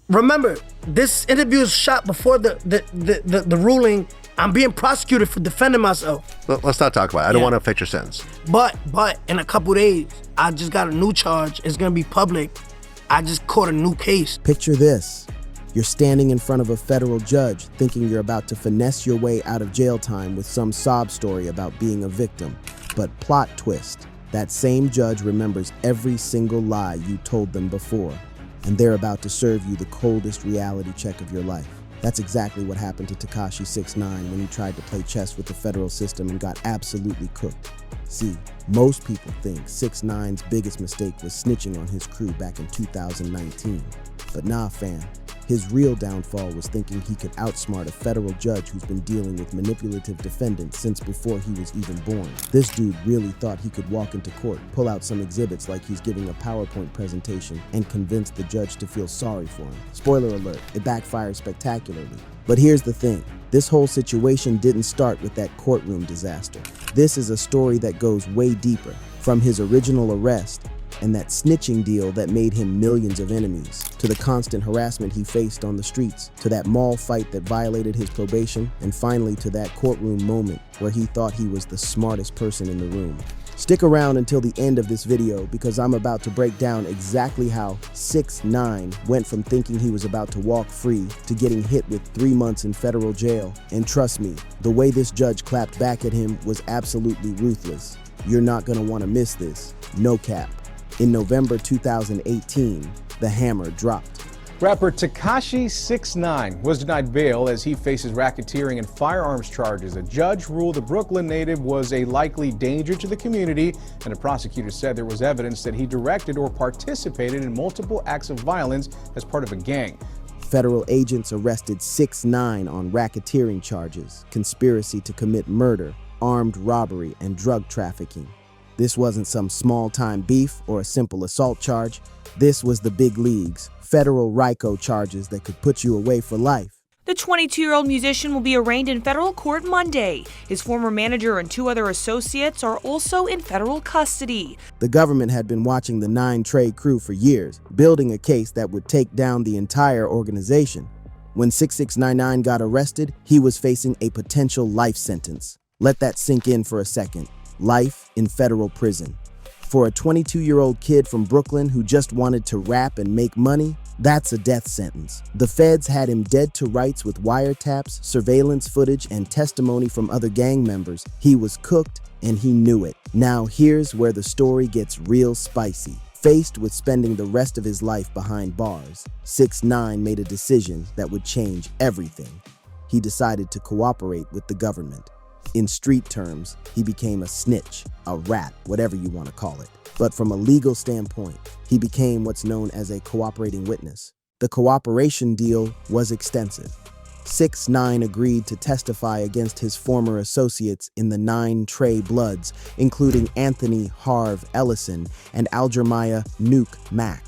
Remember, this interview is shot before the ruling. I'm being prosecuted for defending myself. Let's not talk about it. I don't want to affect your sentence. But in a couple days, I just got a new charge. It's gonna be public. I just caught a new case. Picture this. You're standing in front of a federal judge thinking you're about to finesse your way out of jail time with some sob story about being a victim. But plot twist, that same judge remembers every single lie you told them before, and they're about to serve you the coldest reality check of your life. That's exactly what happened to Tekashi 6ix9ine when he tried to play chess with the federal system and got absolutely cooked. See, most people think 6ix9ine's biggest mistake was snitching on his crew back in 2019. But nah, fam. His real downfall was thinking he could outsmart a federal judge who's been dealing with manipulative defendants since before he was even born. This dude really thought he could walk into court, pull out some exhibits like he's giving a PowerPoint presentation, and convince the judge to feel sorry for him. Spoiler alert, it backfired spectacularly. But here's the thing, this whole situation didn't start with that courtroom disaster. This is a story that goes way deeper, from his original arrest and that snitching deal that made him millions of enemies, to the constant harassment he faced on the streets, to that mall fight that violated his probation, and finally to that courtroom moment where he thought he was the smartest person in the room. Stick around until the end of this video because I'm about to break down exactly how 6ix9ine went from thinking he was about to walk free to getting hit with 3 months in federal jail. And trust me, the way this judge clapped back at him was absolutely ruthless. You're not gonna wanna miss this, no cap. In November 2018, the hammer dropped. Rapper Tekashi 6ix9ine was denied bail as he faces racketeering and firearms charges. A judge ruled the Brooklyn native was a likely danger to the community, and a prosecutor said there was evidence that he directed or participated in multiple acts of violence as part of a gang. Federal agents arrested 6ix9ine on racketeering charges, conspiracy to commit murder, armed robbery, and drug trafficking. This wasn't some small-time beef or a simple assault charge. This was the big leagues, federal RICO charges that could put you away for life. The 22-year-old musician will be arraigned in federal court Monday. His former manager and 2 other associates are also in federal custody. The government had been watching the 9 Trey crew for years, building a case that would take down the entire organization. When 6ix9ine got arrested, he was facing a potential life sentence. Let that sink in for a second. Life in federal prison. For a 22-year-old kid from Brooklyn who just wanted to rap and make money, that's a death sentence. The feds had him dead to rights with wiretaps, surveillance footage, and testimony from other gang members. He was cooked, and he knew it. Now here's where the story gets real spicy. Faced with spending the rest of his life behind bars, 6ix9ine made a decision that would change everything. He decided to cooperate with the government. In street terms, he became a snitch, a rat, whatever you want to call it. But from a legal standpoint, he became what's known as a cooperating witness. The cooperation deal was extensive. 6ix9ine agreed to testify against his former associates in the 9 Trey Bloods, including Anthony Harv Ellison and Aljermiah Nuke Mack.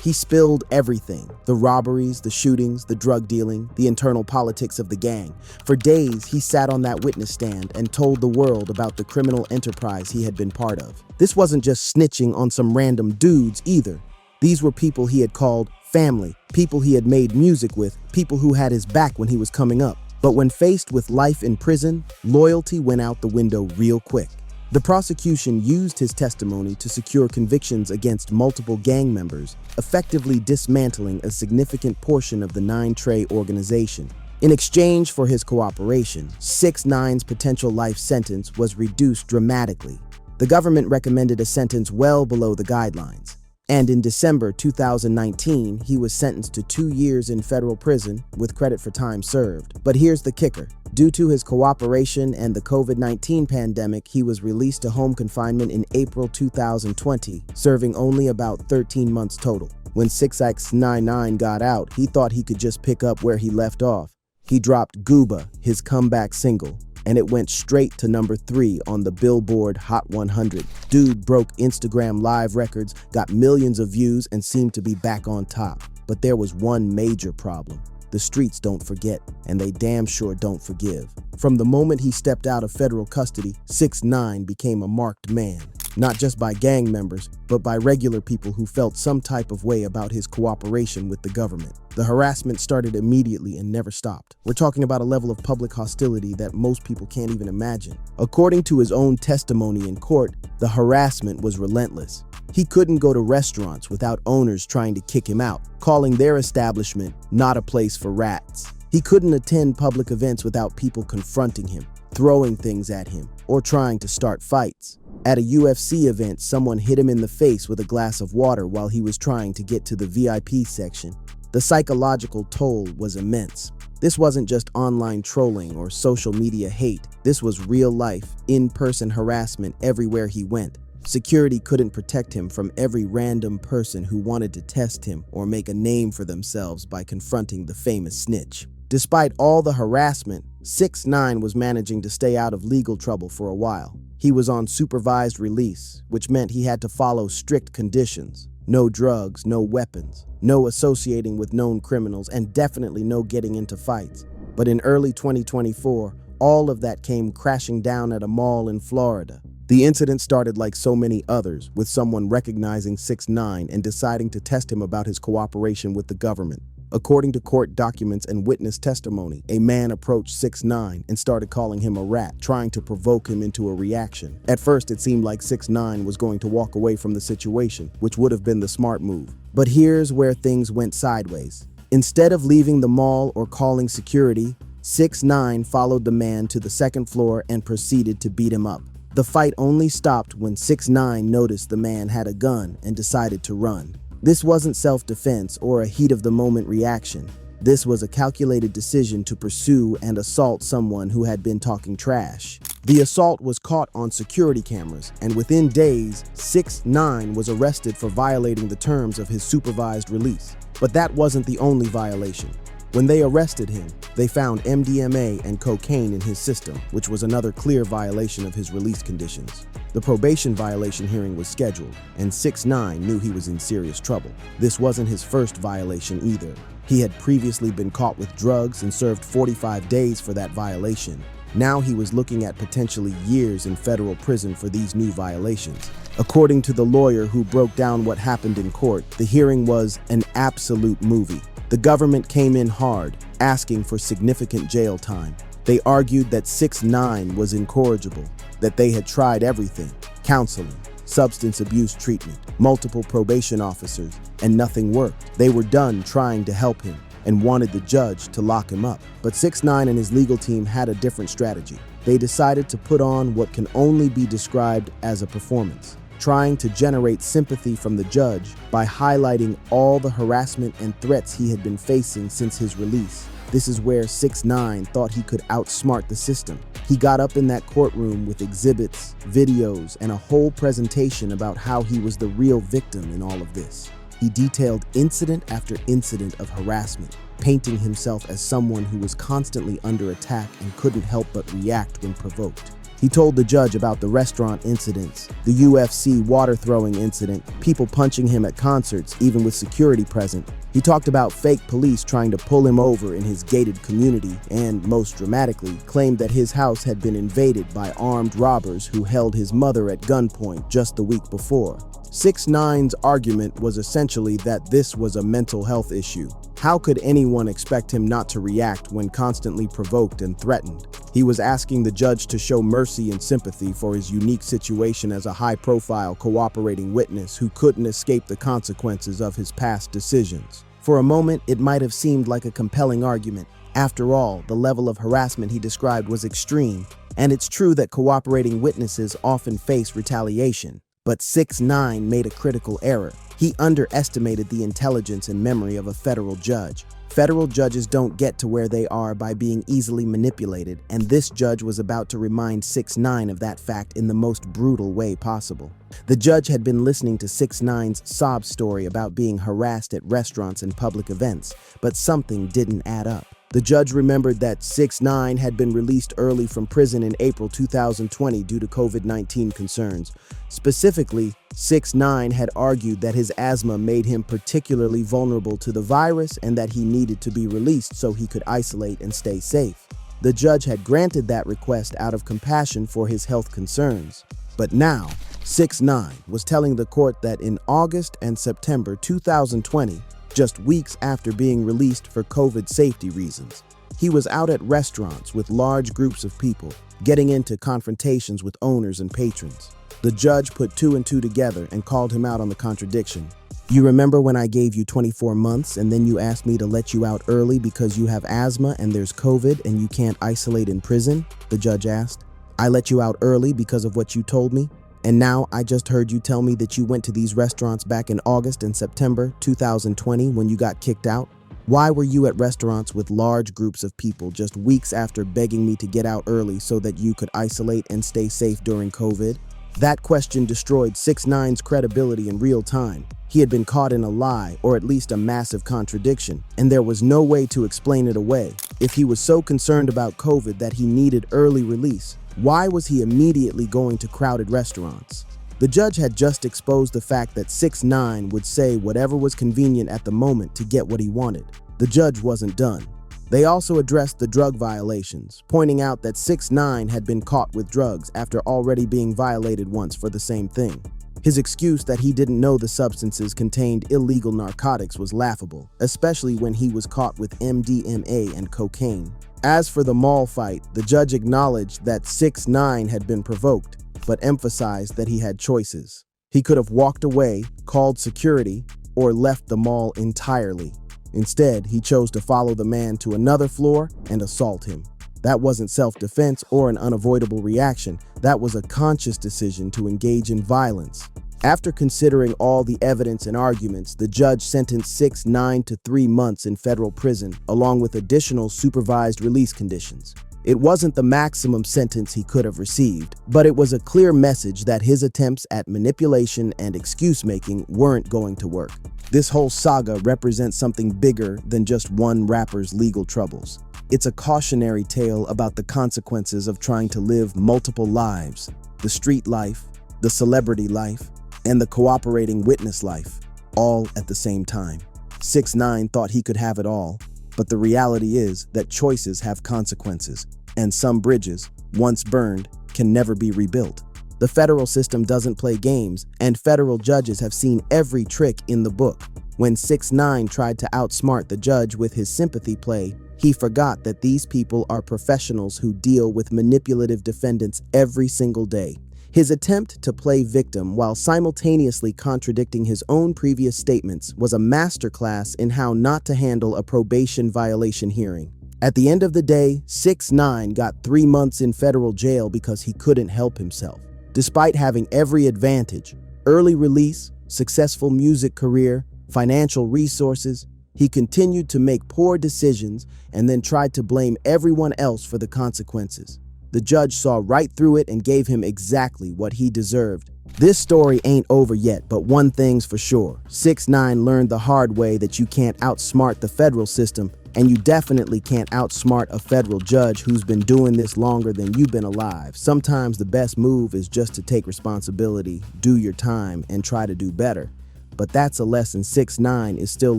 He spilled everything, the robberies, the shootings, the drug dealing, the internal politics of the gang. For days, he sat on that witness stand and told the world about the criminal enterprise he had been part of. This wasn't just snitching on some random dudes either. These were people he had called family, people he had made music with, people who had his back when he was coming up. But when faced with life in prison, loyalty went out the window real quick. The prosecution used his testimony to secure convictions against multiple gang members, effectively dismantling a significant portion of the 9 Trey organization. In exchange for his cooperation, 6ix9ine's potential life sentence was reduced dramatically. The government recommended a sentence well below the guidelines. And in December 2019, he was sentenced to 2 years in federal prison with credit for time served. But here's the kicker. Due to his cooperation and the COVID-19 pandemic, he was released to home confinement in April 2020, serving only about 13 months total. When 6ix9ine got out, he thought he could just pick up where he left off. He dropped Gooba, his comeback single, and it went straight to number 3 on the Billboard Hot 100. Dude broke Instagram live records, got millions of views, and seemed to be back on top. But there was one major problem. The streets don't forget, and they damn sure don't forgive. From the moment he stepped out of federal custody, 6ix9ine became a marked man. not just by gang members, but by regular people who felt some type of way about his cooperation with the government. The harassment started immediately and never stopped. We're talking about a level of public hostility that most people can't even imagine. According to his own testimony in court, the harassment was relentless. He couldn't go to restaurants without owners trying to kick him out, calling their establishment not a place for rats. He couldn't attend public events without people confronting him, throwing things at him, or trying to start fights. At a UFC event, someone hit him in the face with a glass of water while he was trying to get to the VIP section. The psychological toll was immense. This wasn't just online trolling or social media hate. This was real-life, in-person harassment everywhere he went. Security couldn't protect him from every random person who wanted to test him or make a name for themselves by confronting the famous snitch. Despite all the harassment, 6ix9ine was managing to stay out of legal trouble for a while. He was on supervised release, which meant he had to follow strict conditions. No drugs, no weapons, no associating with known criminals, and definitely no getting into fights. But in early 2024, all of that came crashing down at a mall in Florida. The incident started like so many others, with someone recognizing 6ix9ine and deciding to test him about his cooperation with the government. According to court documents and witness testimony, a man approached 6ix9ine and started calling him a rat, trying to provoke him into a reaction. At first, it seemed like 6ix9ine was going to walk away from the situation, which would have been the smart move. But here's where things went sideways. Instead of leaving the mall or calling security, 6ix9ine followed the man to the second floor and proceeded to beat him up. The fight only stopped when 6ix9ine noticed the man had a gun and decided to run. This wasn't self-defense or a heat-of-the-moment reaction. This was a calculated decision to pursue and assault someone who had been talking trash. The assault was caught on security cameras, and within days, 6ix9ine was arrested for violating the terms of his supervised release. But that wasn't the only violation. When they arrested him, they found MDMA and cocaine in his system, which was another clear violation of his release conditions. The probation violation hearing was scheduled, and 6ix9ine knew he was in serious trouble. This wasn't his first violation either. He had previously been caught with drugs and served 45 days for that violation. Now he was looking at potentially years in federal prison for these new violations. According to the lawyer who broke down what happened in court, the hearing was an absolute movie. The government came in hard, asking for significant jail time. They argued that 6ix9ine was incorrigible, that they had tried everything: counseling, substance abuse treatment, multiple probation officers, and nothing worked. They were done trying to help him and wanted the judge to lock him up. But 6ix9ine and his legal team had a different strategy. They decided to put on what can only be described as a performance, trying to generate sympathy from the judge by highlighting all the harassment and threats he had been facing since his release. This is where 6ix9ine thought he could outsmart the system. He got up in that courtroom with exhibits, videos, and a whole presentation about how he was the real victim in all of this. He detailed incident after incident of harassment, painting himself as someone who was constantly under attack and couldn't help but react when provoked. He told the judge about the restaurant incidents, the UFC water throwing incident, people punching him at concerts, even with security present. He talked about fake police trying to pull him over in his gated community and, most dramatically, claimed that his house had been invaded by armed robbers who held his mother at gunpoint just the week before. 6ix9ine's argument was essentially that this was a mental health issue. How could anyone expect him not to react when constantly provoked and threatened? He was asking the judge to show mercy and sympathy for his unique situation as a high-profile cooperating witness who couldn't escape the consequences of his past decisions. For a moment, it might have seemed like a compelling argument. After all, the level of harassment he described was extreme, and it's true that cooperating witnesses often face retaliation. But 6ix9ine made a critical error. He underestimated the intelligence and memory of a federal judge. Federal judges don't get to where they are by being easily manipulated, and this judge was about to remind 6ix9ine of that fact in the most brutal way possible. The judge had been listening to 6ix9ine's sob story about being harassed at restaurants and public events, but something didn't add up. The judge remembered that 6ix9ine had been released early from prison in April 2020 due to COVID-19 concerns. Specifically, 6ix9ine had argued that his asthma made him particularly vulnerable to the virus and that he needed to be released so he could isolate and stay safe. The judge had granted that request out of compassion for his health concerns. But now, 6ix9ine was telling the court that in August and September 2020, just weeks after being released for COVID safety reasons, he was out at restaurants with large groups of people, getting into confrontations with owners and patrons. The judge put two and two together and called him out on the contradiction. "You remember when I gave you 24 months and then you asked me to let you out early because you have asthma and there's COVID and you can't isolate in prison?" the judge asked. "I let you out early because of what you told me? And now I just heard you tell me that you went to these restaurants back in August and September 2020 when you got kicked out? Why were you at restaurants with large groups of people just weeks after begging me to get out early so that you could isolate and stay safe during COVID?" That question destroyed 6ix9ine's credibility in real time. He had been caught in a lie, or at least a massive contradiction, and there was no way to explain it away. If he was so concerned about COVID that he needed early release, why was he immediately going to crowded restaurants? The judge had just exposed the fact that 6ix9ine would say whatever was convenient at the moment to get what he wanted. The judge wasn't done. They also addressed the drug violations, pointing out that 6ix9ine had been caught with drugs after already being violated once for the same thing. His excuse that he didn't know the substances contained illegal narcotics was laughable, especially when he was caught with MDMA and cocaine. As for the mall fight, the judge acknowledged that 6ix9ine had been provoked, but emphasized that he had choices. He could have walked away, called security, or left the mall entirely. Instead, he chose to follow the man to another floor and assault him. That wasn't self-defense or an unavoidable reaction. That was a conscious decision to engage in violence. After considering all the evidence and arguments, the judge sentenced 6ix9ine to 3 months in federal prison, along with additional supervised release conditions. It wasn't the maximum sentence he could have received, but it was a clear message that his attempts at manipulation and excuse-making weren't going to work. This whole saga represents something bigger than just one rapper's legal troubles. It's a cautionary tale about the consequences of trying to live multiple lives: the street life, the celebrity life, and the cooperating witness life, all at the same time. 6ix9ine thought he could have it all, but the reality is that choices have consequences, and some bridges, once burned, can never be rebuilt. The federal system doesn't play games, and federal judges have seen every trick in the book. When 6ix9ine tried to outsmart the judge with his sympathy play, he forgot that these people are professionals who deal with manipulative defendants every single day. His attempt to play victim while simultaneously contradicting his own previous statements was a masterclass in how not to handle a probation violation hearing. At the end of the day, 6ix9ine got 3 months in federal jail because he couldn't help himself. Despite having every advantage: early release, successful music career, financial resources, he continued to make poor decisions and then tried to blame everyone else for the consequences. The judge saw right through it and gave him exactly what he deserved. This story ain't over yet, but one thing's for sure: 6ix9ine learned the hard way that you can't outsmart the federal system, and you definitely can't outsmart a federal judge who's been doing this longer than you've been alive. Sometimes the best move is just to take responsibility, do your time, and try to do better. But that's a lesson 6ix9ine is still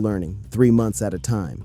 learning, 3 months at a time.